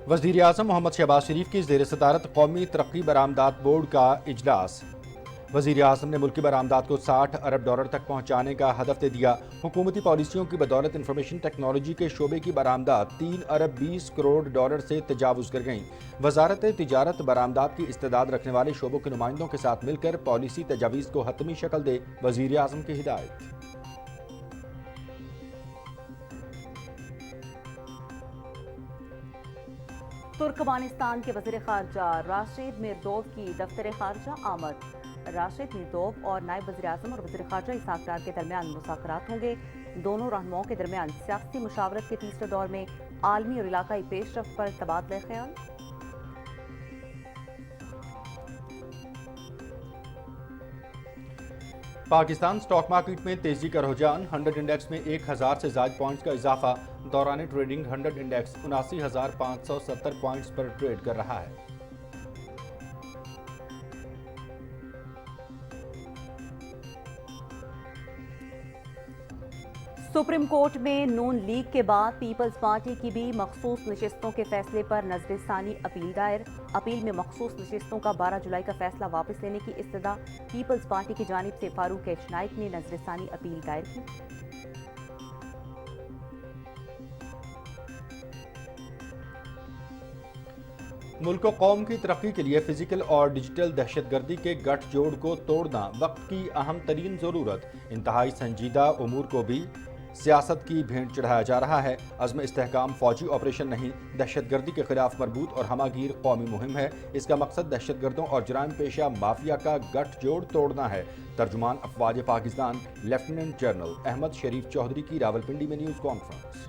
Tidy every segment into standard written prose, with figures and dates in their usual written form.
وزیر اعظم محمد شہباز شریف کی زیر صدارت قومی ترقی برآمدات بورڈ کا اجلاس۔ وزیر اعظم نے ملکی برآمدات کو 60 ارب ڈالر تک پہنچانے کا ہدف دے دیا۔ حکومتی پالیسیوں کی بدولت انفارمیشن ٹیکنالوجی کے شعبے کی برآمدات 3 ارب 20 کروڑ ڈالر سے تجاوز کر گئیں۔ وزارت تجارت برآمدات کی استعداد رکھنے والے شعبوں کے نمائندوں کے ساتھ مل کر پالیسی تجاویز کو حتمی شکل دے، وزیر اعظم کی ہدایت۔ ترکمانستان کے وزیر خارجہ راشد میردوف کی دفتر خارجہ آمد۔ راشد میردوف اور نائب وزیر اعظم اور وزیر خارجہ اسحاق ڈار کے درمیان مذاکرات ہوں گے۔ دونوں رہنماؤں کے درمیان سیاسی مشاورت کے تیسرے دور میں عالمی اور علاقائی پیش رفت پر تبادلہ خیال۔ پاکستان سٹاک مارکیٹ میں تیزی کا رجحان، 100 انڈیکس میں 1000 سے زائد پوائنٹس کا اضافہ۔ دوران ٹریڈنگ 100 انڈیکس 79,570 پوائنٹس پر ٹریڈ کر رہا ہے۔ سپریم کورٹ میں نون لیگ کے بعد پیپلز پارٹی کی بھی مخصوص نشستوں کے فیصلے پر نظر ثانی اپیل دائر۔ اپیل میں مخصوص نشستوں کا 12 جولائی کا فیصلہ واپس لینے کی استدعا۔ پیپلز پارٹی کی جانب سے فاروق ایچ نائک نے نظر ثانی اپیل دائر کی۔ ملک و قوم کی ترقی کے لیے فزیکل اور ڈیجیٹل دہشت گردی کے گٹھ جوڑ کو توڑنا وقت کی اہم ترین ضرورت۔ انتہائی سنجیدہ امور کو بھی سیاست کی بھینٹ چڑھایا جا رہا ہے۔ عزم استحکام فوجی آپریشن نہیں، دہشت گردی کے خلاف مربوط اور ہمہ گیر قومی مہم ہے۔ اس کا مقصد دہشت گردوں اور جرائم پیشہ مافیا کا گٹھ جوڑ توڑنا ہے۔ ترجمان افواج پاکستان لیفٹیننٹ جنرل احمد شریف چودھری کی راولپنڈی میں نیوز کانفرنس۔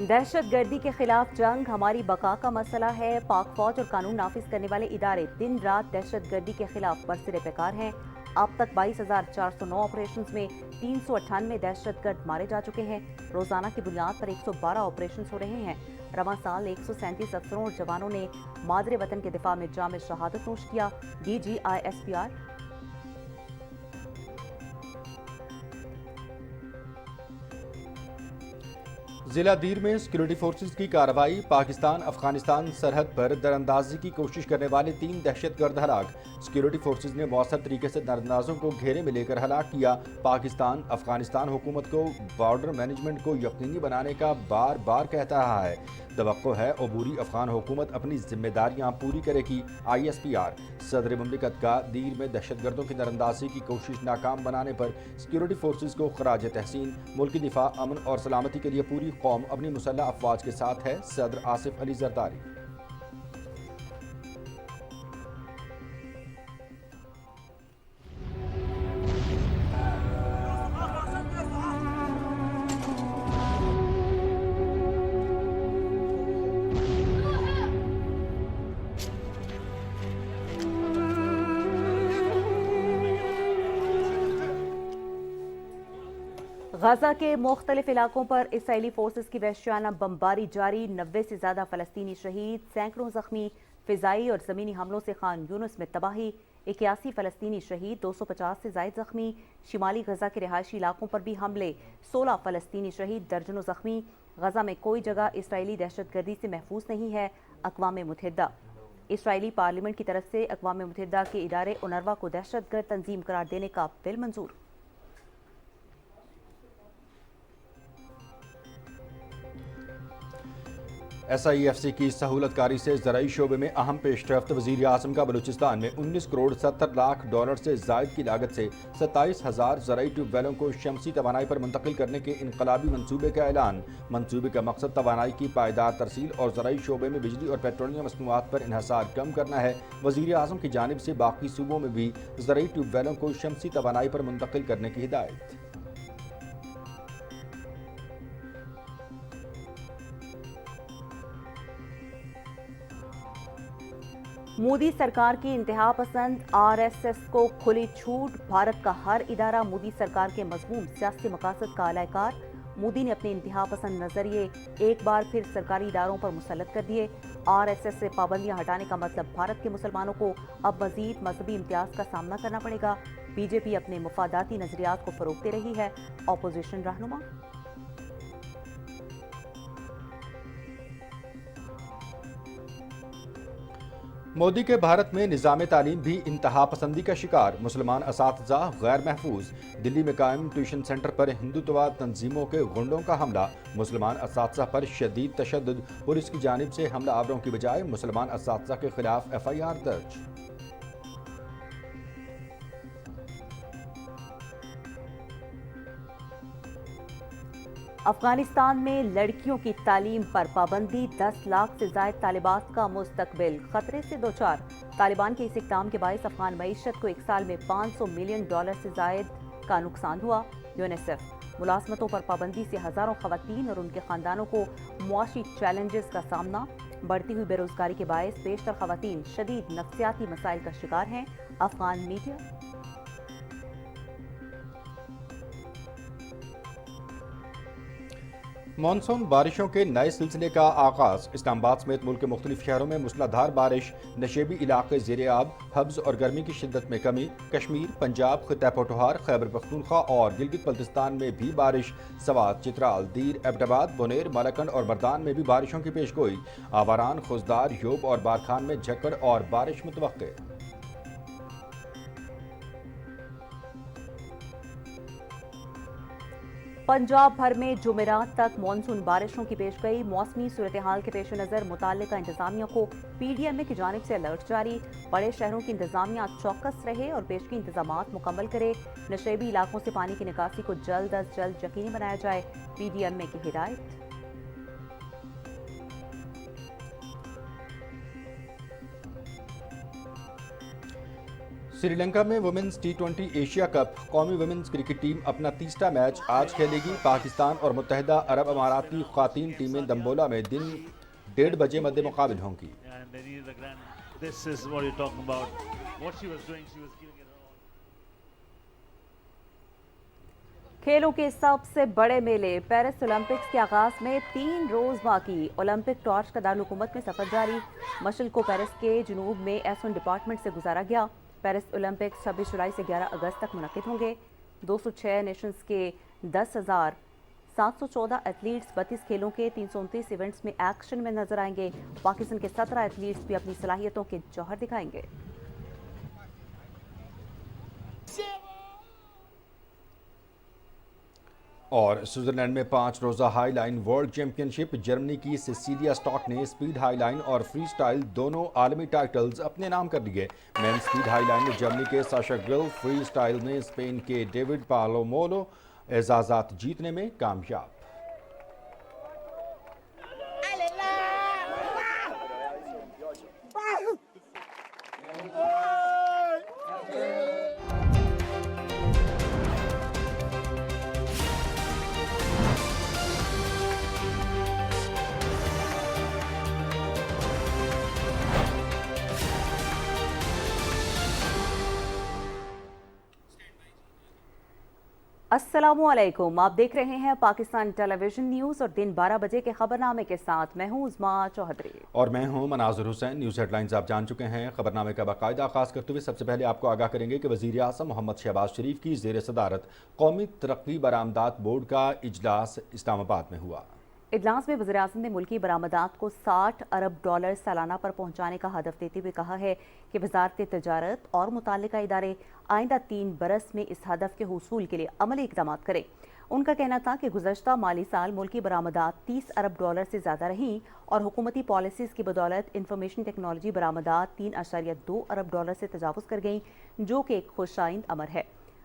دہشت گردی کے خلاف جنگ ہماری بقا کا مسئلہ ہے۔ پاک فوج اور قانون نافذ کرنے والے ادارے دن رات دہشت گردی کے خلاف برسر پیکار ہیں۔ اب تک 22,409 آپریشنز میں 398 دہشت گرد مارے جا چکے ہیں۔ روزانہ کی بنیاد پر 112 آپریشنز ہو رہے ہیں۔ رواں سال 137 افسروں اور جوانوں نے مادر وطن کے دفاع میں جامع شہادت نوش کیا۔ DGISPR ضلع دیر میں سیکورٹی فورسز کی کارروائی، پاکستان افغانستان سرحد پر دراندازی کی کوشش کرنے والے 3 دہشت گرد ہلاک۔ سیکورٹی فورسز نے مؤثر طریقے سے دراندازوں کو گھیرے میں لے کر ہلاک کیا۔ پاکستان افغانستان حکومت کو بارڈر مینجمنٹ کو یقینی بنانے کا بار بار کہتا رہا ہے۔ توقع ہے عبوری افغان حکومت اپنی ذمہ داریاں پوری کرے گی۔ ISPR صدر مملکت کا دیر میں دہشت گردوں کی دراندازی کی کوشش ناکام بنانے پر سیکورٹی فورسز کو خراج تحسین۔ ملکی دفاع، امن اور سلامتی کے لیے پوری قوم اپنی مسلح افواج کے ساتھ ہے، صدر آصف علی زرداری۔ غزہ کے مختلف علاقوں پر اسرائیلی فورسز کی وحشیانہ بمباری جاری، 90 سے زیادہ فلسطینی شہید، سینکڑوں زخمی، فضائی اور زمینی حملوں سے خان یونس میں تباہی، 81 فلسطینی شہید، 250 سے زائد زخمی، شمالی غزہ کے رہائشی علاقوں پر بھی حملے، 16 فلسطینی شہید، درجنوں زخمی۔ غزہ میں کوئی جگہ اسرائیلی دہشت گردی سے محفوظ نہیں ہے، اقوام متحدہ۔ اسرائیلی پارلیمنٹ کی طرف سے اقوام متحدہ کے ادارے اونروا کو دہشت گرد تنظیم قرار دینے کا بل منظور۔ SIFC کی سہولت کاری سے زرعی شعبے میں اہم پیش رفت۔ وزیر اعظم کا بلوچستان میں 19 کروڑ 70 لاکھ ڈالر سے زائد کی لاگت سے 27,000 زرعی ٹیوب ویلوں کو شمسی توانائی پر منتقل کرنے کے انقلابی منصوبے کا اعلان۔ منصوبے کا مقصد توانائی کی پائیدار ترسیل اور زرعی شعبے میں بجلی اور پیٹرولیم مصنوعات پر انحصار کم کرنا ہے۔ وزیر اعظم کی جانب سے باقی صوبوں میں بھی زرعی ٹیوب ویلوں کو شمسی توانائی پر منتقل کرنے کی ہدایت۔ مودی سرکار کی انتہا پسند، RSS کو کھلی چھوٹ، بھارت کا ہر ادارہ مودی سرکار کے مضموم سیاسی مقاصد کا اعلی کار۔ مودی نے اپنے انتہا پسند نظریے ایک بار پھر سرکاری اداروں پر مسلط کر دیے۔ RSS سے پابندیاں ہٹانے کا مطلب بھارت کے مسلمانوں کو اب مزید مذہبی امتیاز کا سامنا کرنا پڑے گا۔ بی جے پی اپنے مفاداتی نظریات کو فروغ دے رہی ہے: اپوزیشن رہنما۔ مودی کے بھارت میں نظام تعلیم بھی انتہا پسندی کا شکار، مسلمان اساتذہ غیر محفوظ۔ دلی میں قائم ٹیوشن سینٹر پر ہندوتوا تنظیموں کے غنڈوں کا حملہ، مسلمان اساتذہ پر شدید تشدد، پولیس کی جانب سے حملہ آوروں کی بجائے مسلمان اساتذہ کے خلاف ایف آئی آر درج۔ افغانستان میں لڑکیوں کی تعلیم پر پابندی، 10 لاکھ سے زائد طالبات کا مستقبل خطرے سے دوچار۔ طالبان کے اس اقدام کے باعث افغان معیشت کو ایک سال میں $500 ملین سے زائد کا نقصان ہوا۔ یونیسیف: ملازمتوں پر پابندی سے ہزاروں خواتین اور ان کے خاندانوں کو معاشی چیلنجز کا سامنا، بڑھتی ہوئی بے روزگاری کے باعث بیشتر خواتین شدید نفسیاتی مسائل کا شکار ہیں۔ افغان میڈیا۔ مانسون بارشوں کے نئے سلسلے کا آغاز، اسلام آباد سمیت ملک کے مختلف شہروں میں موسلا دھار بارش، نشیبی علاقے زیر آب، حبس اور گرمی کی شدت میں کمی۔ کشمیر، پنجاب، خطہ پٹوہار، خیبر پختونخوا اور گلگت بلتستان میں بھی بارش، سوات، چترال، دیر، ایبٹ آباد، بونیر، مالاکنڈ اور مردان میں بھی بارشوں کی پیش گوئی۔ آواران، خوزدار، یوب اور بارکھان میں جھکڑ اور بارش متوقع۔ پنجاب بھر میں جمعرات تک مانسون بارشوں کی پیشگوئی، موسمی صورتحال کے پیش نظر متعلقہ انتظامیہ کو پی ڈی ایم اے کی جانب سے الرٹ جاری۔ بڑے شہروں کی انتظامیہ چوکس رہے اور پیشگی انتظامات مکمل کرے۔ نشیبی علاقوں سے پانی کی نکاسی کو جلد از جلد یقینی بنایا جائے، پی ڈی ایم اے کی ہدایت۔ سری لنکا میں ویمنز ٹی20 ایشیا کپ، قومی ویمنز کرکٹ ٹیم اپنا تیسرا میچ آج کھیلے گی۔ پاکستان اور متحدہ عرب امارات کی خواتین ٹیمیں دمبولا میں دن 1:30 بجے مد مقابل ہوں گی۔ کھیلوں کے سب سے بڑے میلے پیرس اولمپکس کے آغاز میں 3 روز باقی، اولمپک ٹارچ کا دارالحکومت میں سفر جاری۔ مشعل کو پیرس کے جنوب میں ایسون ڈپارٹمنٹ سے گزارا گیا۔ پیرس اولمپکس 26 جولائی سے 11 اگست تک منعقد ہوں گے۔ 206 نیشنز کے 10,714 ایتھلیٹس 32 کھیلوں کے 329 ایونٹس میں ایکشن میں نظر آئیں گے۔ پاکستان کے 17 ایتھلیٹس بھی اپنی صلاحیتوں کے جوہر دکھائیں گے۔ اور سوئٹزرلینڈ میں 5 روزہ ہائی لائن ورلڈ چیمپئن شپ، جرمنی کی سیسیلیا سٹاک نے اسپیڈ ہائی لائن اور فری سٹائل دونوں عالمی ٹائٹلز اپنے نام کر لیے۔ مین اسپیڈ ہائی لائن میں جرمنی کے ساشا گرل، فری سٹائل میں اسپین کے ڈیوڈ پالومولو اعزازات جیتنے میں کامیاب۔ السلام علیکم، آپ دیکھ رہے ہیں پاکستان ٹیلی ویژن نیوز اور دن 12 بجے کے خبرنامے کے ساتھ میں ہوں عظمیٰ چوہدری اور میں ہوں مناظر حسین۔ نیوز ہیڈ لائنز آپ جان چکے ہیں۔ خبرنامے کا باقاعدہ آغاز کرتے ہوئے سب سے پہلے آپ کو آگاہ کریں گے کہ وزیر اعظم محمد شہباز شریف کی زیر صدارت قومی ترقی برآمدات بورڈ کا اجلاس اسلام آباد میں ہوا۔ اجلاس میں وزیر اعظم نے ملکی برآمدات کو $60 ارب سالانہ پر پہنچانے کا ہدف دیتے ہوئے کہا ہے کہ وزارت تجارت اور متعلقہ ادارے آئندہ 3 برس میں اس ہدف کے حصول کے لیے عملی اقدامات کریں۔ ان کا کہنا تھا کہ گزشتہ مالی سال ملکی برآمدات $30 ارب سے زیادہ رہیں اور حکومتی پالیسیز کی بدولت انفارمیشن ٹیکنالوجی برآمدات $3.2 ارب سے تجاوز کر گئیں، جو کہ ایک خوش آئند امر ہے۔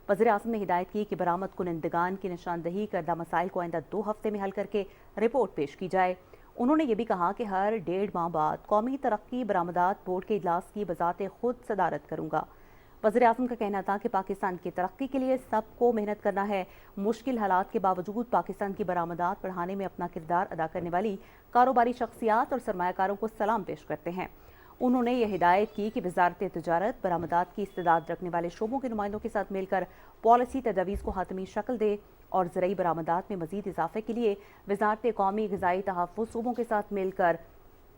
وزیر اعظم نے ہدایت کی کہ برآمد کنندگان کی نشاندہی کردہ مسائل کو آئندہ 2 ہفتے میں حل کر کے رپورٹ پیش کی جائے۔ انہوں نے یہ بھی کہا کہ ہر 1.5 ماہ بعد قومی ترقی برآمدات بورڈ کے اجلاس کی بذات خود صدارت کروں گا۔ وزیر اعظم کا کہنا تھا کہ پاکستان کی ترقی کے لیے سب کو محنت کرنا ہے۔ مشکل حالات کے باوجود پاکستان کی برآمدات بڑھانے میں اپنا کردار ادا کرنے والی کاروباری شخصیات اور سرمایہ کاروں کو سلام پیش کرتے ہیں۔ انہوں نے یہ ہدایت کی کہ وزارت تجارت برآمدات کی استعداد رکھنے والے شعبوں کے نمائندوں کے ساتھ مل کر پالیسی تجاویز کو حتمی شکل دے اور زرعی برآمدات میں مزید اضافے کے لیے وزارت قومی غذائی تحفظ صوبوں کے ساتھ مل کر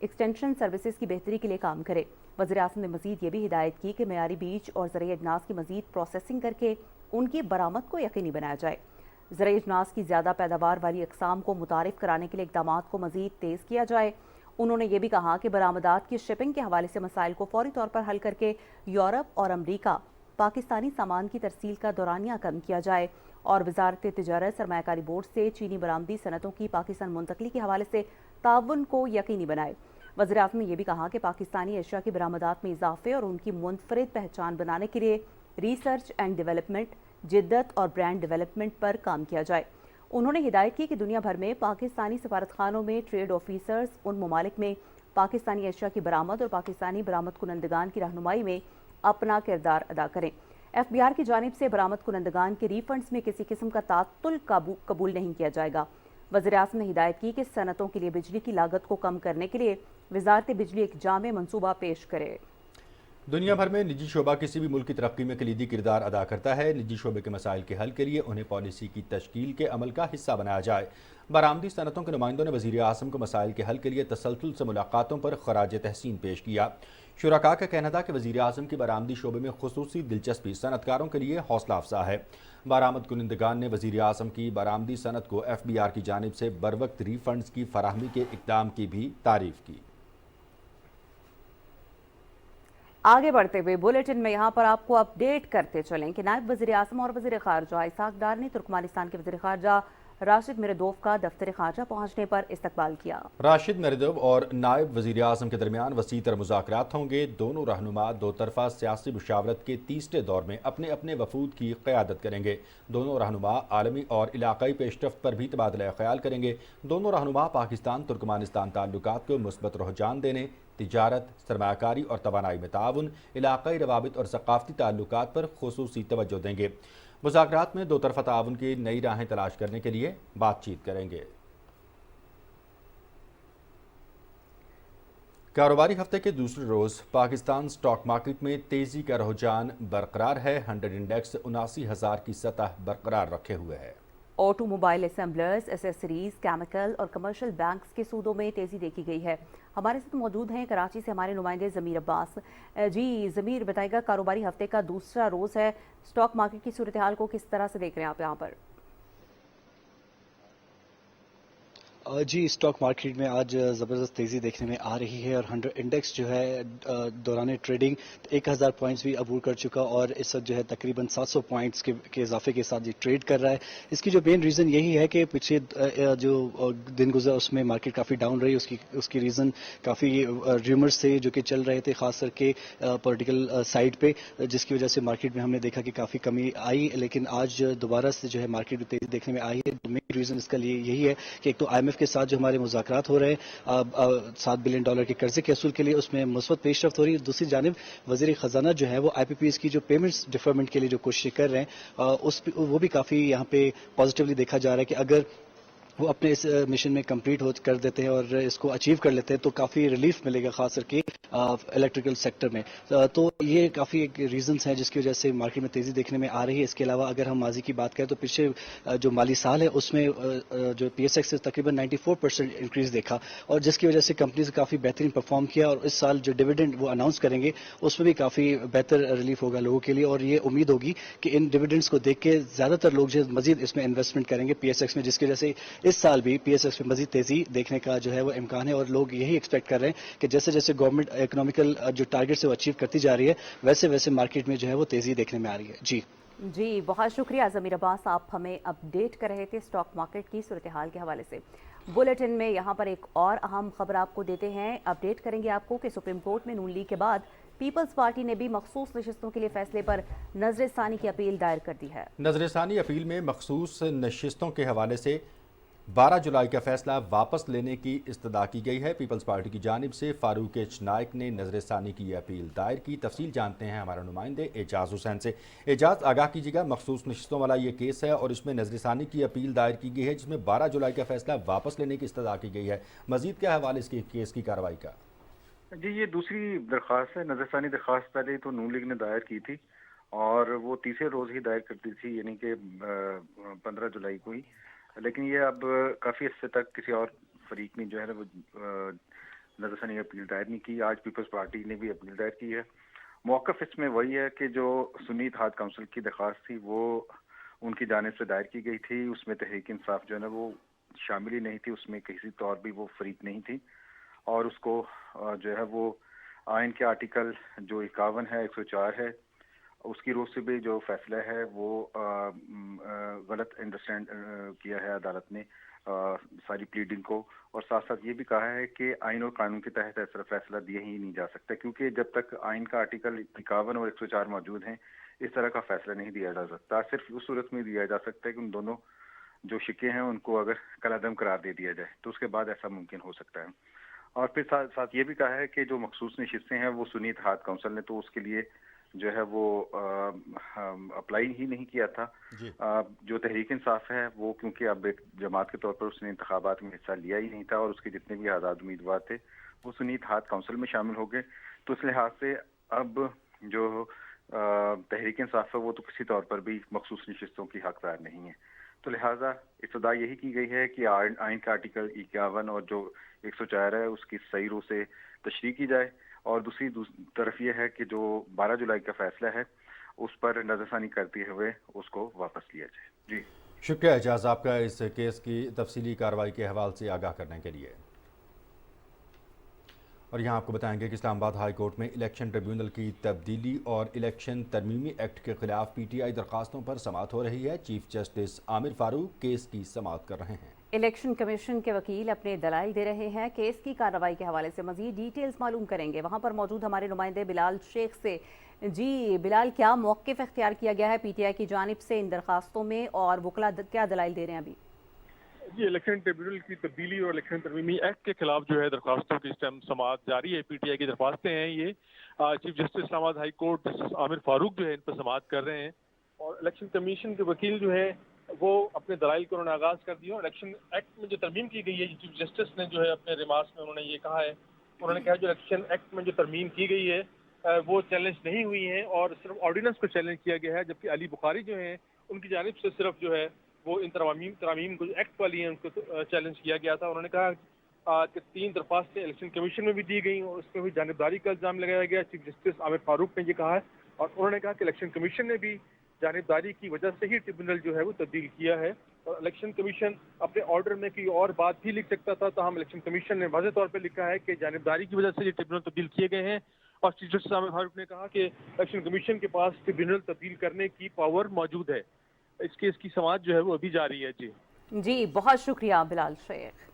ایکسٹینشن سروسز کی بہتری کے لیے کام کرے۔ وزیراعظم نے مزید یہ بھی ہدایت کی کہ معیاری بیج اور زرعی اجناس کی مزید پروسیسنگ کر کے ان کی برآمد کو یقینی بنایا جائے۔ زرعی اجناس کی زیادہ پیداوار والی اقسام کو متعارف کرانے کے لیے اقدامات کو مزید تیز کیا جائے۔ انہوں نے یہ بھی کہا کہ برآمدات کی شپنگ کے حوالے سے مسائل کو فوری طور پر حل کر کے یورپ اور امریکہ پاکستانی سامان کی ترسیل کا دورانیہ کم کیا جائے اور وزارت تجارت سرمایہ کاری بورڈ سے چینی برآمدی صنعتوں کی پاکستان منتقلی کے حوالے سے تعاون کو یقینی بنائے۔ وزیراعظم نے یہ بھی کہا کہ پاکستانی اشیاء کی برآمدات میں اضافے اور ان کی منفرد پہچان بنانے کے لیے ریسرچ اینڈ ڈیولپمنٹ، جدت اور برانڈ ڈیولپمنٹ پر کام کیا جائے۔ انہوں نے ہدایت کی کہ دنیا بھر میں پاکستانی سفارتخانوں میں ٹریڈ آفیسرز ان ممالک میں پاکستانی اشیاء کی برآمد اور پاکستانی برآمد کنندگان کی رہنمائی میں اپنا کردار ادا کریں۔ ایف بی آر کی جانب سے برآمد کنندگان کے ری فنڈز میں کسی قسم کا تعطل قبول نہیں کیا جائے گا۔ وزیراعظم نے ہدایت کی کہ صنعتوں کے لیے بجلی کی لاگت کو کم کرنے کے لیے وزارت بجلی ایک جامع منصوبہ پیش کرے۔ دنیا بھر میں نجی شعبہ کسی بھی ملک کی ترقی میں کلیدی کردار ادا کرتا ہے۔ نجی شعبے کے مسائل کے حل کے لیے انہیں پالیسی کی تشکیل کے عمل کا حصہ بنایا جائے۔ برآمدی صنعتوں کے نمائندوں نے وزیر اعظم کو مسائل کے حل کے لیے تسلسل سے ملاقاتوں پر خراج تحسین پیش کیا۔ شرکاء کا کہنا تھا کہ وزیر اعظم کی برآمدی شعبے میں خصوصی دلچسپی صنعت کاروں کے لیے حوصلہ افزا ہے۔ برآمد کنندگان نے وزیر اعظم کی برآمدی صنعت کو ایف بی آر کی جانب سے بروقت ری فنڈز کی فراہمی کے اقدام کی بھی تعریف کی۔ آگے بڑھتے ہوئے بلیٹن میں یہاں پر آپ کو اپ ڈیٹ کرتے چلیں کہ نائب وزیر اعظم اور وزیر خارجہ اسحاق ڈار نے ترکمانستان کے وزیر خارجہ راشد میردوف کا دفتر خارجہ پہنچنے پر استقبال کیا۔ راشد میردوف اور نائب وزیر اعظم کے درمیان وسیع تر مذاکرات ہوں گے۔ دونوں رہنما دو طرفہ سیاسی مشاورت کے تیسرے دور میں اپنے اپنے وفود کی قیادت کریں گے۔ دونوں رہنما عالمی اور علاقائی پیش رفت پر بھی تبادلہ خیال کریں گے۔ دونوں رہنما پاکستان ترکمانستان تعلقات کو مثبت رجحان دینے، تجارت، سرمایہ کاری اور توانائی میں تعاون، علاقائی روابط اور ثقافتی تعلقات پر خصوصی توجہ دیں گے۔ مذاکرات میں دو طرفہ تعاون کی نئی راہیں تلاش کرنے کے لیے بات چیت کریں گے۔ کاروباری ہفتے کے دوسرے روز پاکستان سٹاک مارکیٹ میں تیزی کا رجحان برقرار ہے۔ 100 انڈیکس 79,000 کی سطح برقرار رکھے ہوئے ہے۔ Auto mobile assemblers, accessories, chemical اور کمرشل بینکس کے سودوں میں تیزی دیکھی گئی ہے۔ ہمارے ساتھ موجود ہیں کراچی سے ہمارے نمائندے ضمیر عباس۔ جی ضمیر، بتائے گا کاروباری ہفتے کا دوسرا روز ہے، سٹاک مارکیٹ کی صورتحال کو کس طرح سے دیکھ رہے ہیں آپ یہاں پر؟ جی، اسٹاک مارکیٹ میں آج زبردست تیزی دیکھنے میں آ رہی ہے اور 100 انڈیکس جو ہے دوران ٹریڈنگ 1000 پوائنٹس بھی عبور کر چکا اور اس وقت جو ہے تقریباً 700 پوائنٹس کے اضافے کے ساتھ یہ ٹریڈ کر رہا ہے۔ اس کی جو مین ریزن یہی ہے کہ پچھلے جو دن گزرا اس میں مارکیٹ کافی ڈاؤن رہی، اس کی ریزن کافی ریومرز تھے جو کہ چل رہے تھے، خاص کر کے پولیٹیکل سائڈ پہ، جس کی وجہ سے مارکیٹ میں ہم نے دیکھا کہ کافی کمی آئی، لیکن آج دوبارہ سے جو ہے مارکیٹ میں تیزی دیکھنے میں آئی ہے۔ مین ریزن اس کا لیے یہی ہے کہ ایک تو آئی ایم ایف کے ساتھ جو ہمارے مذاکرات ہو رہے ہیں $7 بلین کے قرضے کے حصول کے لیے، اس میں مثبت پیش رفت ہو رہی ہے۔ دوسری جانب وزیر خزانہ جو ہے وہ آئی پی پیز کی جو پیمنٹس ڈیفرمنٹ کے لیے جو کوششیں کر رہے ہیں وہ بھی کافی یہاں پہ پازیٹیولی دیکھا جا رہا ہے کہ اگر وہ اپنے اس مشن میں کمپلیٹ کر دیتے ہیں اور اس کو اچیو کر لیتے ہیں تو کافی ریلیف ملے گا، خاص کر کے الیکٹریکل سیکٹر میں۔ تو یہ کافی ایک ریزنز ہیں جس کی وجہ سے مارکیٹ میں تیزی دیکھنے میں آ رہی ہے۔ اس کے علاوہ اگر ہم ماضی کی بات کریں تو پچھلے جو مالی سال ہے اس میں جو پی ایس ایکس سے تقریباً 94% انکریز دیکھا اور جس کی وجہ سے کمپنیز کافی بہترین پرفارم کیا، اور اس سال جو ڈویڈنڈ وہ اناؤنس کریں گے اس میں بھی کافی بہتر ریلیف ہوگا لوگوں کے لیے، اور یہ امید ہوگی کہ ان ڈویڈنڈس کو دیکھ کے زیادہ تر لوگ جو مزید اس میں انویسٹمنٹ کریں گے پی ایس ایکس میں، جس کی وجہ سے اس سال بھی پی ایس ایکس میں مزید تیزی دیکھنے کا جو ہے وہ امکان ہے، اور لوگ یہی ایکسپیکٹ کر رہے ہیں کہ جیسے جیسے گورنمنٹ اکنامیکل جو ٹارگیٹس ہے وہ اچیو کرتی جا رہی ہے ویسے ویسے مارکیٹ میں جو ہے وہ تیزی دیکھنے میں آ رہی ہے۔ جی بہت شکریہ ضمیر عباس، آپ ہمیں اپ ڈیٹ کر رہے تھے اسٹاک مارکیٹ کی صورتحال کے حوالے سے۔ بلیٹن میں یہاں پر ایک اور اہم خبر آپ کو دیتے ہیں، اپ ڈیٹ کریں گے آپ کو کہ سپریم کورٹ میں نون لیگ کے بعد پیپلز پارٹی نے بھی مخصوص نشستوں کے لیے فیصلے پر نظر ثانی کی اپیل دائر کر دی ہے۔ نظر ثانی اپیل میں مخصوص نشستوں کے حوالے سے 12 جولائی کا فیصلہ واپس لینے کی استدعا کی گئی ہے۔ پیپلز پارٹی کی جانب سے فاروق ایچ نائک نے نظر ثانی کی یہ اپیل دائر کی۔ تفصیل جانتے ہیں ہمارے نمائندے اعجاز حسین سے۔ اعجاز، آگاہ کیجیے گا، مخصوص نشستوں والا یہ کیس ہے اور اس میں نظر ثانی کی اپیل دائر کی گئی ہے جس میں 12 جولائی کا فیصلہ واپس لینے کی استدعا کی گئی ہے۔ مزید کیا حوالہ اس کیس کی کارروائی کا؟ جی، یہ دوسری درخواست ہے۔ نظر ثانی درخواست پہلے تو نون لیگ نے دائر کی تھی اور وہ تیسرے روز ہی دائر کرتی تھی، یعنی کہ 15 جولائی کو ہی، لیکن یہ اب کافی عرصے تک کسی اور فریق نے جو ہے وہ نظر ثانی نے اپیل دائر نہیں کی. آج پیپلز پارٹی نے بھی اپیل دائر کی ہے. موقف اس میں وہی ہے کہ جو سنی اتحاد کونسل کی درخواست تھی وہ ان کی جانب سے دائر کی گئی تھی. اس میں تحریک انصاف جو ہے نا وہ شامل ہی نہیں تھی, اس میں کسی طور بھی وہ فریق نہیں تھی, اور اس کو جو ہے وہ آئین کے آرٹیکل جو 51 ہے 104 ہے اس کی روح سے بھی جو فیصلہ ہے وہ غلط انڈرسٹینڈ کیا ہے عدالت نے ساری پلیڈنگ کو, اور ساتھ ساتھ یہ بھی کہا ہے کہ آئین اور قانون کے تحت ایسا فیصلہ دیا ہی نہیں جا سکتا, کیونکہ جب تک آئین کا آرٹیکل 51 اور 104 موجود ہیں اس طرح کا فیصلہ نہیں دیا جا سکتا. صرف اس صورت میں دیا جا سکتا ہے کہ ان دونوں جو شکے ہیں ان کو اگر کالعدم قرار دے دیا جائے تو اس کے بعد ایسا ممکن ہو سکتا ہے. اور پھر ساتھ یہ بھی کہا ہے کہ جو مخصوص نشستیں ہیں وہ سنی اتحاد کونسل نے تو اس کے لیے جو ہے وہ اپلائی ہی نہیں کیا تھا. جو تحریک انصاف ہے وہ کیونکہ اب ایک جماعت کے طور پر اس نے انتخابات میں حصہ لیا ہی نہیں تھا, اور اس کے جتنے بھی آزاد امیدوار تھے وہ سنی اتحاد کونسل میں شامل ہو گئے, تو اس لحاظ سے اب جو تحریک انصاف ہے وہ تو کسی طور پر بھی مخصوص نشستوں کی حقدار نہیں ہے. تو لہٰذا ابتدا یہی کی گئی ہے کہ آئین کا آرٹیکل 51 اور جو 104 ہے اس کی صحیح روح سے تشریح کی جائے, اور دوسری طرف یہ ہے کہ جو 12 جولائی کا فیصلہ ہے اس پر نظر ثانی کرتے ہوئے اس کو واپس لیا جائے. جی شکریہ اعجاز آپ کا اس کیس کی تفصیلی کارروائی کے حوالے سے آگاہ کرنے کے لیے. اور یہاں آپ کو بتائیں گے کہ اسلام آباد ہائی کورٹ میں الیکشن ٹریبیونل کی تبدیلی اور الیکشن ترمیمی ایکٹ کے خلاف پی ٹی آئی درخواستوں پر سماعت ہو رہی ہے. چیف جسٹس عامر فاروق کیس کی سماعت کر رہے ہیں. الیکشن کمیشن کے وکیل اپنے دلائل دے رہے ہیں. کیس کی کارروائی کے حوالے سے مزید ڈیٹیلز معلوم کریں گے وہاں پر موجود ہمارے نمائندے بلال شیخ سے. جی بلال, کیا موقف اختیار کیا گیا ہے پی ٹی آئی کی جانب سے ان درخواستوں میں, اور وکلا کیا دلائل دے رہے ہیں ابھی؟ جی الیکشن ٹریبیونل کی تبدیلی اور الیکشن ترمیمی ایکٹ کے خلاف جو ہے درخواستوں کی اس ٹائم سماعت جاری ہے. پی ٹی آئی کی درخواستیں ہیں یہ. چیف جسٹس اسلام آباد ہائی کورٹ جسٹس عامر فاروق جو ہے ان پر سماعت کر رہے ہیں, اور الیکشن کمیشن کے وکیل جو ہے وہ اپنے دلائل کو انہوں نے آغاز کر دیا. الیکشن ایکٹ میں جو ترمیم کی گئی ہے, چیف جسٹس نے جو ہے اپنے ریمارکس میں انہوں نے یہ کہا ہے, انہوں نے کہا جو الیکشن ایکٹ میں جو ترمیم کی گئی ہے وہ چیلنج نہیں ہوئی ہیں اور صرف آرڈیننس کو چیلنج کیا گیا ہے, جبکہ علی بخاری جو ہیں ان کی جانب سے صرف جو ہے وہ ان ترامیم کو جو ایکٹ والی ہیں ان کو چیلنج کیا گیا تھا. انہوں نے کہا کہ 3 درخواستیں الیکشن کمیشن میں بھی دی گئیں اور اس میں بھی جانبداری کا الزام لگایا گیا. چیف جسٹس عامر فاروق نے یہ کہا ہے, اور انہوں نے کہا کہ الیکشن کمیشن نے بھی جانبداری کی وجہ سے ہی ٹریبیونل جو ہے وہ تبدیل کیا ہے, اور الیکشن کمیشن اپنے آرڈر میں کوئی اور بات بھی لکھ سکتا تھا, تاہم الیکشن کمیشن نے واضح طور پہ لکھا ہے کہ جانبداری کی وجہ سے یہ ٹریبیونل تبدیل کیے گئے ہیں. اور چیف جسٹس عامر فاروق نے کہا کہ الیکشن کمیشن کے پاس ٹریبیونل تبدیل کرنے کی پاور موجود ہے. اس کیس کی سماعت جو ہے وہ ابھی جاری ہے. جی بہت شکریہ بلال شیخ.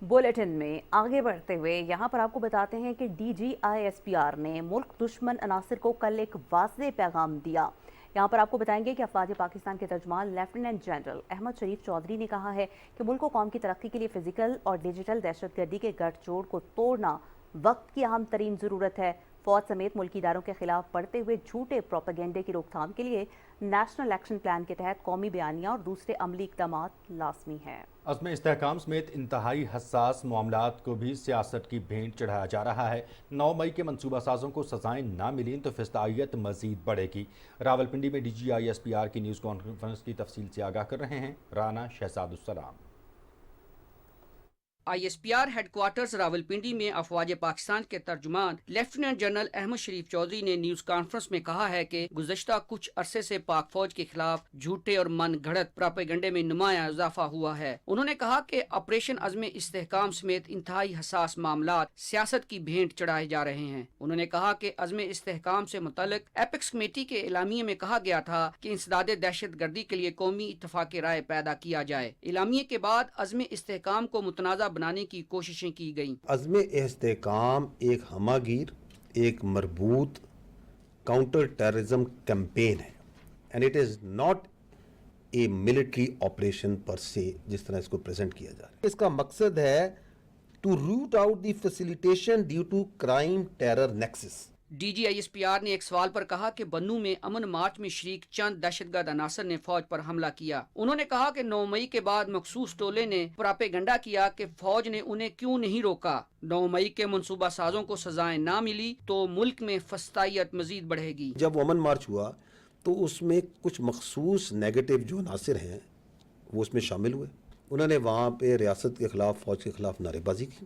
بولیٹن میں آگے بڑھتے ہوئے یہاں پر آپ کو بتاتے ہیں کہ D G I S P R نے ملک دشمن عناصر کو کل ایک واضح پیغام دیا. یہاں پر آپ کو بتائیں گے کہ افواج پاکستان کے ترجمان لیفٹیننٹ جنرل احمد شریف چودھری نے کہا ہے کہ ملک و قوم کی ترقی کے لیے فزیکل اور ڈیجیٹل دہشت گردی کے گٹھ جوڑ کو توڑنا وقت کی اہم ترین ضرورت ہے. فوج سمیت ملکی اداروں کے خلاف بڑھتے ہوئے جھوٹے پروپیگنڈے کی روک تھام کے لیے نیشنل ایکشن پلان کے تحت قومی بیانیہ اور دوسرے عملی اقدامات لازمی ہیں. عزم استحکام سمیت انتہائی حساس معاملات کو بھی سیاست کی بھینٹ چڑھایا جا رہا ہے. 9 مئی کے منصوبہ سازوں کو سزائیں نہ ملیں تو فسطائیت مزید بڑھے گی. راولپنڈی میں D G I S P R کی نیوز کانفرنس کی تفصیل سے آگاہ کر رہے ہیں رانا شہزاد السلام. I S P R headquarters Rawalpindi میں افواج پاکستان کے ترجمان لیفٹیننٹ جنرل احمد شریف چودھری نے نیوز کانفرنس میں کہا ہے کہ گزشتہ کچھ عرصے سے پاک فوج کے خلاف جھوٹے اور من گھڑت پراپیگنڈے میں نمایاں اضافہ ہوا ہے. انہوں نے کہا کہ آپریشن عزم استحکام سمیت انتہائی حساس معاملات سیاست کی بھینٹ چڑھائے جا رہے ہیں. انہوں نے کہا کہ عزم استحکام سے متعلق ایپیکس کمیٹی کے اعلامیے میں کہا گیا تھا کہ انسداد دہشت گردی کے لیے قومی اتفاق رائے پیدا کیا جائے. اعلامیے کے بعد عزم استحکام کو متنازع بنانے کی کوششیں کی گئیں. عزم استحکام ایک ہمہ گیر، ایک مربوط کاؤنٹر ٹیررزم کیمپین ہے and it is not a military operation پر سے جس طرح اس کو پریزنٹ کیا جا رہا ہے. اس کا مقصد ہے to root out the facilitation due to crime terror nexus. D G I S P R نے ایک سوال پر کہا کہ بنو میں امن مارچ میں شریک چند دہشت گرد عناصر نے فوج پر حملہ کیا. انہوں نے کہا کہ 9 مئی کے بعد مخصوص ٹولے نے پراپیگنڈا کیا کہ فوج نے انہیں کیوں نہیں روکا. 9 مئی کے منصوبہ سازوں کو سزائیں نہ ملی تو ملک میں فسطائیت مزید بڑھے گی. جب امن مارچ ہوا تو اس میں کچھ مخصوص نیگیٹو جو عناصر ہیں وہ اس میں شامل ہوئے. انہوں نے وہاں پہ ریاست کے خلاف، فوج کے خلاف نعرے بازی کی.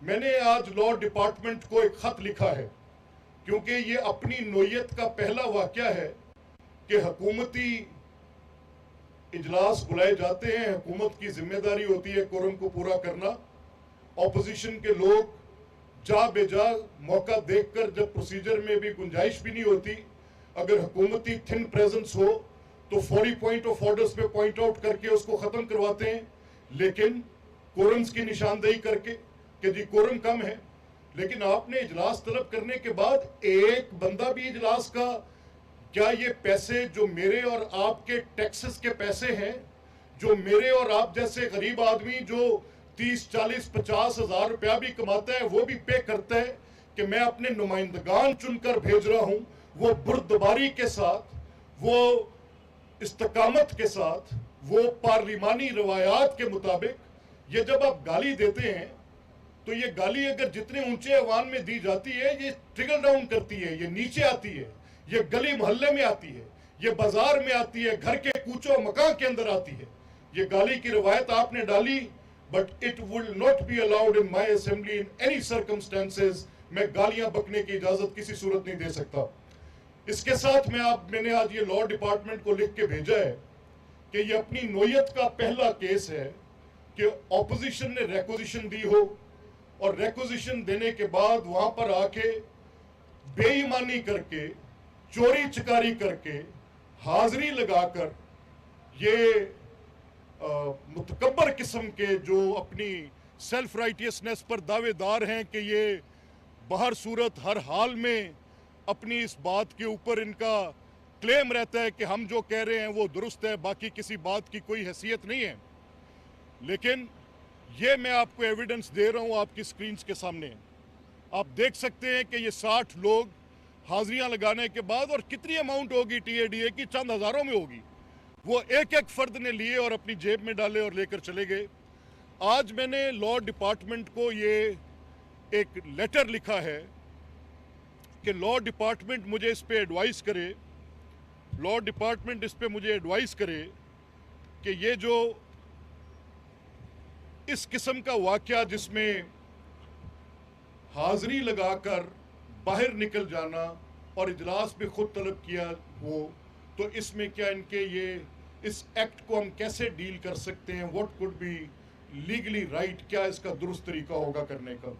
میں نے آج لا ڈپارٹمنٹ کو ایک خط لکھا ہے کیونکہ یہ اپنی نوعیت کا پہلا واقعہ ہے کہ حکومتی اجلاس بلائے جاتے ہیں. حکومت کی ذمہ داری ہوتی ہے کورم کو پورا کرنا. اپوزیشن کے لوگ جا بے جا موقع دیکھ کر جب پروسیجر میں بھی گنجائش بھی نہیں ہوتی, اگر حکومتی تھن پریزنس ہو تو فوری پوائنٹ آف آرڈرز پہ پوائنٹ آؤٹ کر کے اس کو ختم کرواتے ہیں, لیکن کورمز کی نشاندہی کر کے کہ جی کورم کم ہے. لیکن آپ نے اجلاس طلب کرنے کے بعد ایک بندہ بھی اجلاس کا, کیا یہ پیسے جو میرے اور آپ کے ٹیکسز کے پیسے ہیں, جو میرے اور آپ جیسے غریب آدمی جو 30, 40, 50 ہزار روپیہ بھی کماتا ہے وہ بھی پے کرتا ہے کہ میں اپنے نمائندگان چن کر بھیج رہا ہوں, وہ بردباری کے ساتھ, وہ استقامت کے ساتھ, وہ پارلیمانی روایات کے مطابق. یہ جب آپ گالی دیتے ہیں تو یہ گالی اگر جتنے اونچے ایوان میں دی جاتی ہے یہ ٹرکل ڈاؤن کرتی ہے, یہ نیچے آتی ہے, یہ گلی محلے میں آتی ہے, یہ بازار میں آتی ہے, گھر کے کوچوں مکان کے اندر آتی ہے. یہ گالی کی روایت آپ نے ڈالی, but it will not be allowed in my assembly in any circumstances. میں گالیاں بکنے کی اجازت کسی صورت نہیں دے سکتا. اس کے ساتھ میں نے آج یہ لا ڈپارٹمنٹ کو لکھ کے بھیجا ہے کہ یہ اپنی نوعیت کا پہلا کیس ہے کہ اپوزیشن نے ریکوزیشن دی ہو اور ریکوزیشن دینے کے بعد وہاں پر آ کے بے ایمانی کر کے, چوری چکاری کر کے, حاضری لگا کر یہ متکبر قسم کے جو اپنی سیلف رائٹیسنس پر دعوے دار ہیں کہ یہ بہر صورت ہر حال میں اپنی اس بات کے اوپر ان کا کلیم رہتا ہے کہ ہم جو کہہ رہے ہیں وہ درست ہے, باقی کسی بات کی کوئی حیثیت نہیں ہے. لیکن یہ میں آپ کو ایویڈنس دے رہا ہوں آپ کی سکرینز کے سامنے. آپ دیکھ سکتے ہیں کہ یہ 60 لوگ حاضریاں لگانے کے بعد, اور کتنی اماؤنٹ ہوگی ٹی اے ڈی اے کی, چند ہزاروں میں ہوگی, وہ ایک ایک فرد نے لیے اور اپنی جیب میں ڈالے اور لے کر چلے گئے. آج میں نے لا ڈپارٹمنٹ کو یہ ایک لیٹر لکھا ہے کہ لا ڈپارٹمنٹ مجھے اس پہ ایڈوائز کرے, لا ڈپارٹمنٹ اس پہ مجھے ایڈوائز کرے کہ یہ جو اس قسم کا واقعہ جس میں حاضری لگا کر باہر نکل جانا اور اجلاس بھی خود طلب کیا ہو, تو اس میں کیا ان کے یہ اس ایکٹ کو ہم کیسے ڈیل کر سکتے ہیں, what could be legally right, کیا اس کا درست طریقہ ہوگا کرنے کا.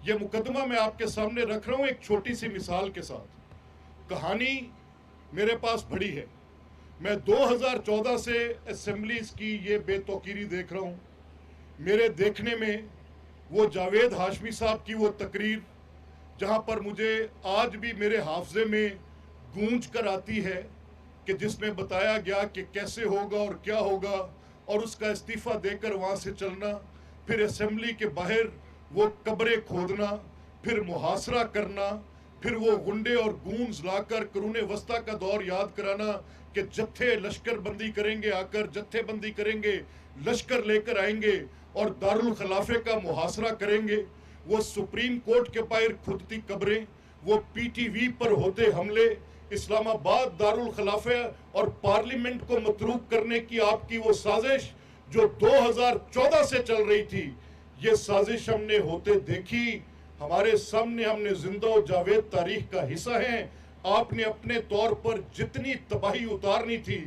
یہ مقدمہ میں آپ کے سامنے رکھ رہا ہوں ایک چھوٹی سی مثال کے ساتھ. کہانی میرے پاس بڑی ہے. میں 2014 سے اسمبلیز کی یہ بے توقیری دیکھ رہا ہوں. میرے دیکھنے میں وہ جاوید ہاشمی صاحب کی وہ تقریر جہاں پر مجھے آج بھی میرے حافظے میں گونج کر آتی ہے کہ جس میں بتایا گیا کہ کیسے ہوگا اور کیا ہوگا, اور اس کا استعفیٰ دے کر وہاں سے چلنا, پھر اسمبلی کے باہر وہ قبریں کھودنا, پھر محاصرہ کرنا, پھر وہ گنڈے اور گونز لا کر قرون وسطیٰ کا دور یاد کرانا کہ جتھے لشکر بندی کریں گے, آ کر جتھے بندی کریں گے, لشکر لے کر آئیں گے اور دارالخلافے کا محاصرہ کریں گے. وہ سپریم کورٹ کے باہر کھدتی قبریں, وہ پی ٹی وی پر ہوتے حملے, اسلام آباد دارالخلافے اور پارلیمنٹ کو متروک کرنے کی آپ کی وہ سازش جو 2014 سے چل رہی تھی, یہ سازش ہم نے ہوتے دیکھی. ہمارے سامنے ہم نے زندہ و جاوید تاریخ کا حصہ ہیں. آپ نے اپنے طور پر جتنی تباہی اتارنی تھی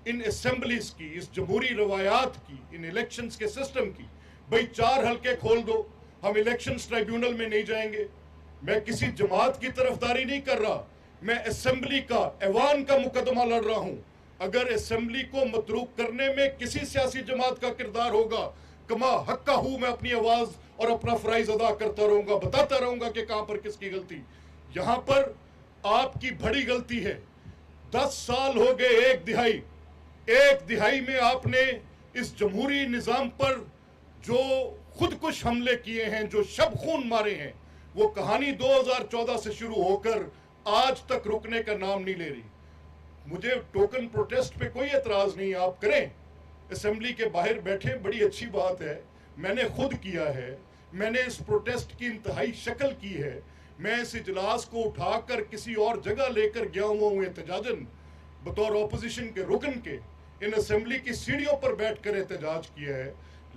ان اسمبلیز کی, اس جمہوری روایات کی, ان الیکشنز کے سسٹم کی, بھئی 4 حلقے کھول دو, ہم الیکشنز ٹرائیبیونل میں نہیں جائیں گے. میں کسی جماعت کی طرفداری نہیں کر رہا, میں اسمبلی کا, ایوان کا مقدمہ لڑ رہا ہوں. اگر اسمبلی کو متروک کرنے میں کسی سیاسی جماعت کا کردار ہوگا, کما حقہ ہوں میں اپنی آواز اور اپنا فرائض ادا کرتا رہوں گا, بتاتا رہوں گا کہ کہاں پر کس کی غلطی. یہاں پر آپ کی بڑی غلطی ہے. 10 سال ہو گئے, ایک دہائی میں آپ نے اس جمہوری نظام پر جو خودکش حملے کیے ہیں, جو شب خون مارے ہیں, وہ کہانی 2014 سے شروع ہو کر آج تک رکنے کا نام نہیں لے رہی. مجھے ٹوکن پروٹیسٹ پہ کوئی اعتراض نہیں, آپ کریں, اسمبلی کے باہر بیٹھیں, بڑی اچھی بات ہے. میں نے خود کیا ہے, میں نے اس پروٹیسٹ کی انتہائی شکل کی ہے. میں اس اجلاس کو اٹھا کر کسی اور جگہ لے کر گیا ہوں احتجاجن, بطور اپوزیشن کے رکن کے ان اسمبلی کی سیڑھیوں پر بیٹھ کر احتجاج کیا ہے.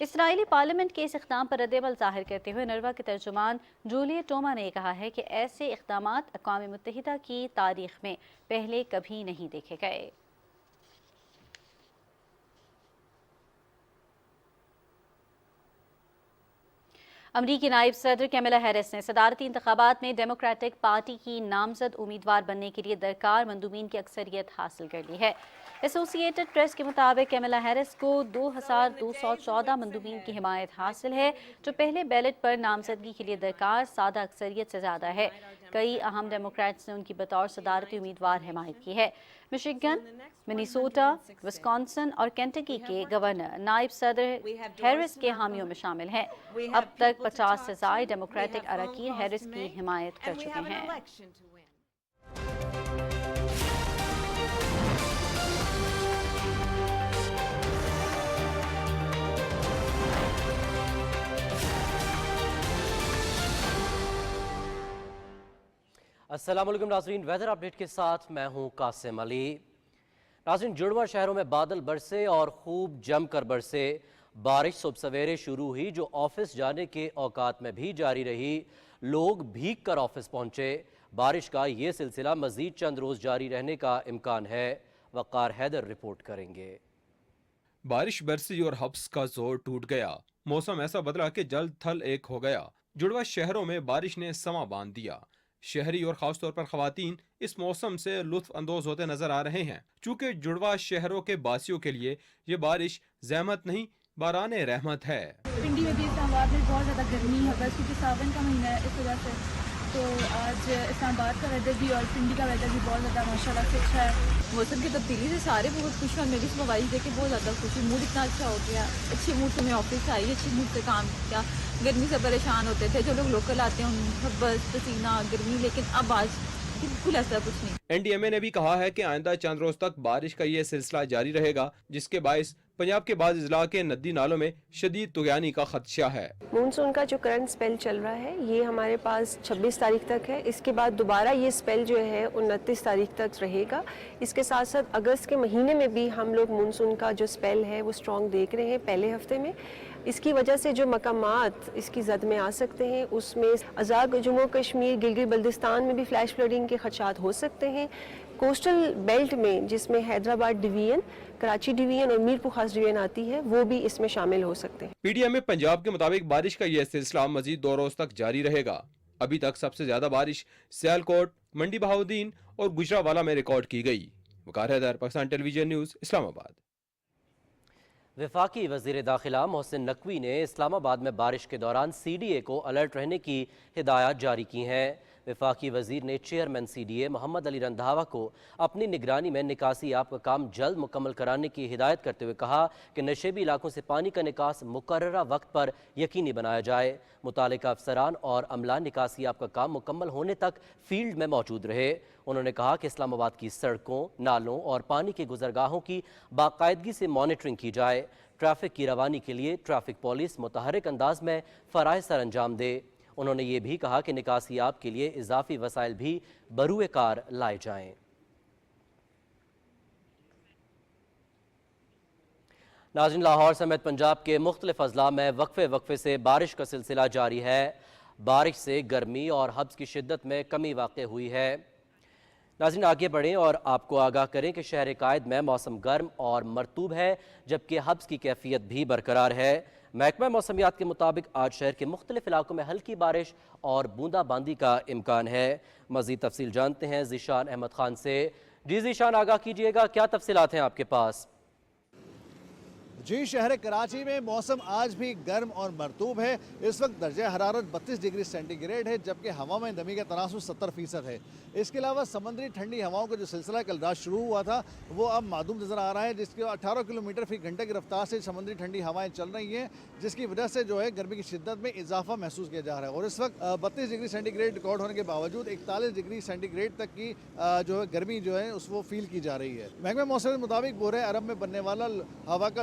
اسرائیلی پارلیمنٹ کے اس اقدام پر رد عمل ظاہر کرتے ہوئے نروا کے ترجمان جولیٹ ٹوما نے کہا ہے کہ ایسے اقدامات اقوام متحدہ کی تاریخ میں پہلے کبھی نہیں دیکھے گئے۔ امریکی نائب صدر کیملا ہیرس نے صدارتی انتخابات میں ڈیموکریٹک پارٹی کی نامزد امیدوار بننے کے لیے درکار مندوبین کی اکثریت حاصل کر لی ہے۔ ایسوسی ایٹڈ پریس کے مطابق کیملا ہیرس کو 2214 مندوبین کی حمایت حاصل ہے، جو پہلے بیلٹ پر نامزدگی کے لیے درکار سادہ اکثریت سے زیادہ ہے۔ کئی اہم ڈیموکریٹس نے ان کی بطور صدارتی امیدوار حمایت کی ہے۔ مشیگن، منیسوٹا، وسکانسن اور کینٹکی کے گورنر نائب صدر ہیرس کے حامیوں میں شامل ہیں۔ اب تک 50 سے زائد ڈیموکریٹک اراکین ہیرس کی حمایت کر چکے ہیں۔ السلام علیکم ناظرین، ویدر اپڈیٹ کے ساتھ میں ہوں قاسم علی۔ ناظرین، جڑواں شہروں میں بادل برسے اور خوب جم کر برسے۔ بارش صبح سویرے شروع ہوئی جو آفس جانے کے اوقات میں بھی جاری رہی۔ لوگ بھیگ کر آفس پہنچے۔ بارش کا یہ سلسلہ مزید چند روز جاری رہنے کا امکان ہے۔ وقار حیدر رپورٹ کریں گے۔ بارش برسی اور حبس کا زور ٹوٹ گیا۔ موسم ایسا بدلا کہ جلد تھل ایک ہو گیا۔ جڑواں شہروں میں بارش نے سما باندھ دیا۔ شہری اور خاص طور پر خواتین اس موسم سے لطف اندوز ہوتے نظر آ رہے ہیں، چونکہ جڑواں شہروں کے باسیوں کے لیے یہ بارش زحمت نہیں، باران رحمت ہے۔ پنڈی میں بھی اسلام آباد میں بہت زیادہ گرمی ہے، بس کیونکہ ساون کا مہینہ ہے اس وجہ سے، تو آج اسلام آباد کا ویدر بھی اور پنڈی کا ویدر بھی بہت زیادہ ماشاءاللہ سے اچھا ہے۔ موسم کی تبدیلی سے سارے بہت خوش ہیں، میری اس موبائل دیکھ کے بہت زیادہ خوش ہوں، موڈ اتنا اچھا ہو گیا، اچھے موڈ سے میں آفس آئی، اچھے موڈ سے کام کیا۔ گرمی سے پریشان ہوتے تھے جو لوگ لوکل آتے ہیں ان بس پسینہ گرمی، لیکن اب آج بالکل ایسا کچھ نہیں۔ این ڈی ایم اے نے بھی کہا ہے کہ آئندہ چند روز تک بارش کا یہ سلسلہ جاری رہے گا، جس کے باعث پنجاب کے بعض اضلاع کے ندی نالوں میں شدید طغیانی کا خدشہ ہے۔ مونسون کا جو کرنٹ سپیل چل رہا ہے یہ ہمارے پاس 26 تاریخ تک ہے، اس کے بعد دوبارہ یہ سپیل جو ہے 29 تاریخ تک رہے گا۔ اس کے ساتھ ساتھ اگست کے مہینے میں بھی ہم لوگ مونسون کا جو سپیل ہے وہ سٹرونگ دیکھ رہے ہیں پہلے ہفتے میں۔ اس کی وجہ سے جو مقامات اس کی زد میں آ سکتے ہیں اس میں آزاد جموں کشمیر، گلگت بلتستان میں بھی فلیش فلڈنگ کے خدشات ہو سکتے ہیں۔ کوسٹل بیلٹ میں جس میں حیدرآباد ڈویژن، کراچی ڈویژن اور میر پور خاص ڈویژن آتی ہے وہ بھی اس میں شامل ہو سکتے ہیں۔ پی ڈی ایم اے پنجاب کے مطابق بارش کا یہ سلسلہ مزید 2 روز تک جاری رہے گا۔ ابھی تک سب سے زیادہ بارش سیالکوٹ، منڈی بہاؤالدین اور گجرانوالہ میں ریکارڈ کی گئی۔ وقار حیدر، پاکستان ٹیلی ویژن نیوز، اسلام آباد۔ وفاقی وزیر داخلہ محسن نقوی نے اسلام آباد میں بارش کے دوران سی ڈی اے کو الرٹ رہنے کی ہدایات جاری کی ہیں۔ وفاقی وزیر نے چیئرمین سی ڈی اے محمد علی رندھاوا کو اپنی نگرانی میں نکاسی آب کا کام جلد مکمل کرانے کی ہدایت کرتے ہوئے کہا کہ نشیبی علاقوں سے پانی کا نکاس مقررہ وقت پر یقینی بنایا جائے۔ متعلقہ افسران اور عملہ نکاسی آب کا کام مکمل ہونے تک فیلڈ میں موجود رہے۔ انہوں نے کہا کہ اسلام آباد کی سڑکوں، نالوں اور پانی کے گزرگاہوں کی باقاعدگی سے مانیٹرنگ کی جائے۔ ٹریفک کی روانی کے لیے ٹریفک پولیس متحرک انداز میں فرائض سر انجام دے۔ انہوں نے یہ بھی کہا کہ نکاسی آب کے لیے اضافی وسائل بھی بروئے کار لائے جائیں۔ ناظرین، لاہور سمیت پنجاب کے مختلف اضلاع میں وقفے سے بارش کا سلسلہ جاری ہے۔ بارش سے گرمی اور حبس کی شدت میں کمی واقع ہوئی ہے۔ ناظرین، آگے بڑھیں اور آپ کو آگاہ کریں کہ شہر قائد میں موسم گرم اور مرطوب ہے، جبکہ حبس کی کیفیت بھی برقرار ہے۔ محکمہ موسمیات کے مطابق آج شہر کے مختلف علاقوں میں ہلکی بارش اور بوندا باندی کا امکان ہے۔ مزید تفصیل جانتے ہیں ذیشان احمد خان سے۔ جی ذیشان، آگاہ کیجئے گا، کیا تفصیلات ہیں آپ کے پاس؟ جی، شہر کراچی میں موسم آج بھی گرم اور مرطوب ہے۔ اس وقت درجہ حرارت 32 ڈگری سینٹی گریڈ ہے، جبکہ ہوا میں نمی کا تناسب 70% ہے۔ اس کے علاوہ سمندری ٹھنڈی ہواؤں کا جو سلسلہ کل رات شروع ہوا تھا وہ اب معدوم نظر آ رہا ہے، جس کے 18 کلومیٹر فی گھنٹے کی رفتار سے سمندری ٹھنڈی ہوائیں چل رہی ہیں، جس کی وجہ سے جو ہے گرمی کی شدت میں اضافہ محسوس کیا جا رہا ہے۔ اور اس وقت 32 ڈگری سینٹی گریڈ ریکارڈ ہونے کے باوجود 41 ڈگری سینٹی گریڈ تک کی گرمی جو ہے اس وہ فیل کی جا رہی ہے۔ محکمہ موسم کے مطابق بحیرہ عرب میں بننے والا ہوا کا